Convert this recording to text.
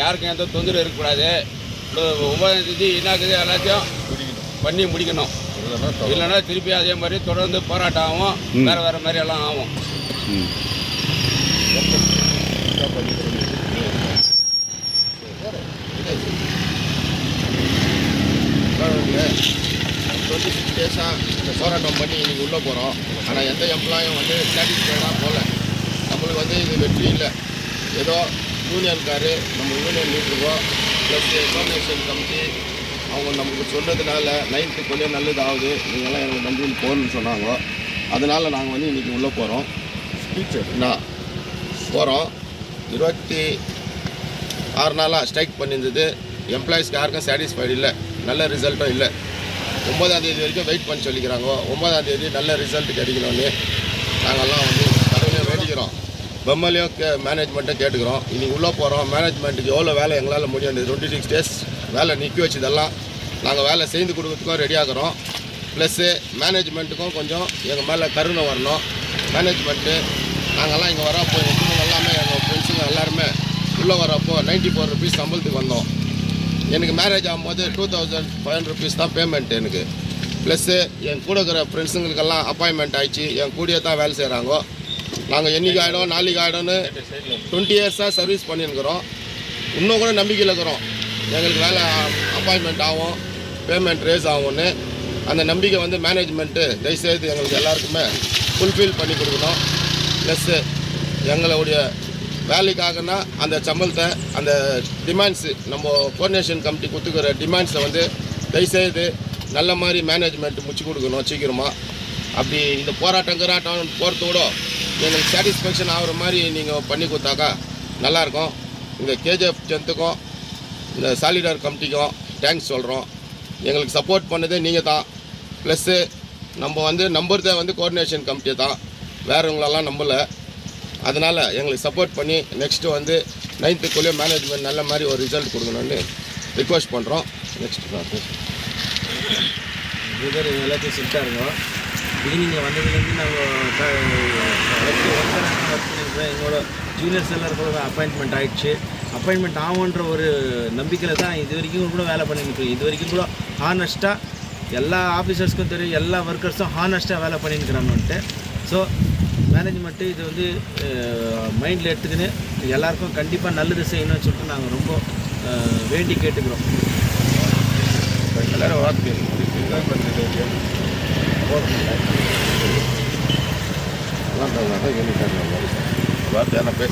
யாருக்கும் எந்த தொந்தரவு இருக்கக்கூடாது. 9ஆம் தேதி என்னாக்குது எல்லாத்தையும் பண்ணி முடிக்கணும். இல்லைன்னா திருப்பி அதே மாதிரி தொடர்ந்து போராட்டம் ஆகும், வேறு மாதிரி எல்லாம் ஆகும். இந்த போராட்டம் பண்ணி இன்றைக்கி உள்ளே போகிறோம். ஆனால் எந்த எம்ப்ளாயும் சாட்டிஸ்ஃபைடாக போகல. நம்மளுக்கு இது வெற்றி இல்லை. ஏதோ யூனியன்காரு நம்ம யூனியன் லீடருக்கோ ப்ளஸ் கோஆர்டினேஷன் கமிட்டி அவங்க நமக்கு சொன்னதுனால 9th கொஞ்சம் நல்லது ஆகுது, நீங்கள்லாம் எனக்கு நன்றின்னு போகணுன்னு சொன்னாங்க. அதனால் நாங்கள் இன்றைக்கி உள்ளே போகிறோம். நான் போகிறோம். 26 நாளாக ஸ்ட்ரைக் பண்ணியிருந்தது. எம்ப்ளாயிஸ்க்கு யாருக்கும் சாட்டிஸ்ஃபைடு இல்லை, நல்ல ரிசல்ட்டும் இல்லை. 9ஆம் தேதி வரைக்கும் வெயிட் பண்ணி சொல்லிக்கிறாங்க. 9ஆம் தேதி நல்ல ரிசல்ட் கிடைக்கணும்னு நாங்கள்லாம் கடவுளே வேண்டிக்கிறோம். பெம்மலையும் மேனேஜ்மெண்ட்டை கேட்டுக்கிறோம். இன்றைக்கி உள்ளே போகிறோம். மேனேஜ்மெண்ட்டுக்கு எவ்வளோ வேலை எங்களால் முடியும், 26 days வேலை நிற்க வச்சதெல்லாம் நாங்கள் வேலை செய்து கொடுக்கறதுக்கும் ரெடியாகிறோம். ப்ளஸ்ஸு மேனேஜ்மெண்ட்டுக்கும் கொஞ்சம் எங்கள் மேலே கருணை வரணும். மேனேஜ்மெண்ட்டு நாங்கள்லாம் இங்கே வரப்போ எங்கள் எல்லாமே எங்கள் ஃப்ரெண்ட்ஸுங்க எல்லாருமே உள்ளே வரப்போ 94 rupees சம்பளத்துக்கு வந்தோம். எனக்கு மேரேஜ் ஆகும்போது 2500 rupees தான் பேமெண்ட் எனக்கு. ப்ளஸ்ஸு என் கூட இருக்கிற ஃப்ரெண்ட்ஸுங்களுக்கெல்லாம் அப்பாயின்மெண்ட் ஆகிடுச்சு. என் கூடயே தான் வேலை செய்கிறாங்க. நாங்கள் என்றைக்கு ஆகிடும் நாளைக்கு ஆகிடும்னு 20 years சர்வீஸ் பண்ணியிருக்கிறோம். இன்னும் கூட நம்பிக்கையில் இருக்கிறோம் எங்களுக்கு வேலை அப்பாயின்மெண்ட் ஆகும், பேமெண்ட் ரேஸ் ஆகும்னு. அந்த நம்பிக்கை மேனேஜ்மெண்ட்டு தயவுசெய்து எங்களுக்கு எல்லாருக்குமே ஃபுல்ஃபில் பண்ணி கொடுக்கணும். ப்ளஸ்ஸு எங்களுடைய வேலைக்காகனா அந்த சம்பளத்தை அந்த டிமாண்ட்ஸு நம்ம கோஆர்டினேஷன் கமிட்டி கொடுத்துக்கிற டிமாண்ட்ஸை தயவுசெய்து நல்ல மாதிரி மேனேஜ்மெண்ட் முடிச்சு கொடுக்கணும் சீக்கிரமாக. அப்படி இந்த போராட்டம் போகிறதோட எங்களுக்கு சாட்டிஸ்ஃபேக்ஷன் ஆகிற மாதிரி நீங்கள் பண்ணி கொடுத்தாக்கா நல்லாயிருக்கும். இந்த கேஜிஎஃப் ஜென்த்துக்கும் இந்த சாலிடார் கமிட்டிக்கும் தேங்க்ஸ் சொல்கிறோம். எங்களுக்கு சப்போர்ட் பண்ணதே நீங்கள் தான். ப்ளஸ்ஸு நம்ம நம்புறதே கோஆர்டினேஷன் கமிட்டியை தான், வேறுங்களெல்லாம் நம்பலை. அதனால் எங்களுக்கு சப்போர்ட் பண்ணி நெக்ஸ்ட்டு 9th மேனேஜ்மெண்ட் நல்ல மாதிரி ஒரு ரிசல்ட் கொடுக்கணும்னு ரிக்வெஸ்ட் பண்ணுறோம். நெக்ஸ்ட் பிரதர் எல்லாத்தையும் சொல்லிட்டாருங்க. நீங்கள் வந்ததுலேருந்து நாங்கள் ஒர்க் பண்ணியிருக்கோம். எங்களோட ஜூனியர்ஸ் எல்லாரும் கூட அப்பாயின்மெண்ட் ஆகிடுச்சு. அப்பாயின்மெண்ட் ஆகுன்ற ஒரு நம்பிக்கையில் தான் இது வரைக்கும் கூட வேலை பண்ணியிருக்கோம். இது வரைக்கும் கூட ஹானஸ்ட்டாக எல்லா ஆஃபீஸர்ஸ்க்கும் தெரியும், எல்லா ஒர்க்கர்ஸும் ஹானஸ்ட்டாக வேலை பண்ணியிருக்கிறாங்கன்ட்டு. ஸோ மேனேஜ்மெண்ட்டு இது மைண்டில் எடுத்துக்கின்னு எல்லாருக்கும் கண்டிப்பாக நல்லது செய்யணும்னு சொல்லிட்டு நாங்கள் ரொம்ப வேண்டி கேட்டுக்கிறோம். எல்லோரும் வார்த்தை வார்த்தை பேச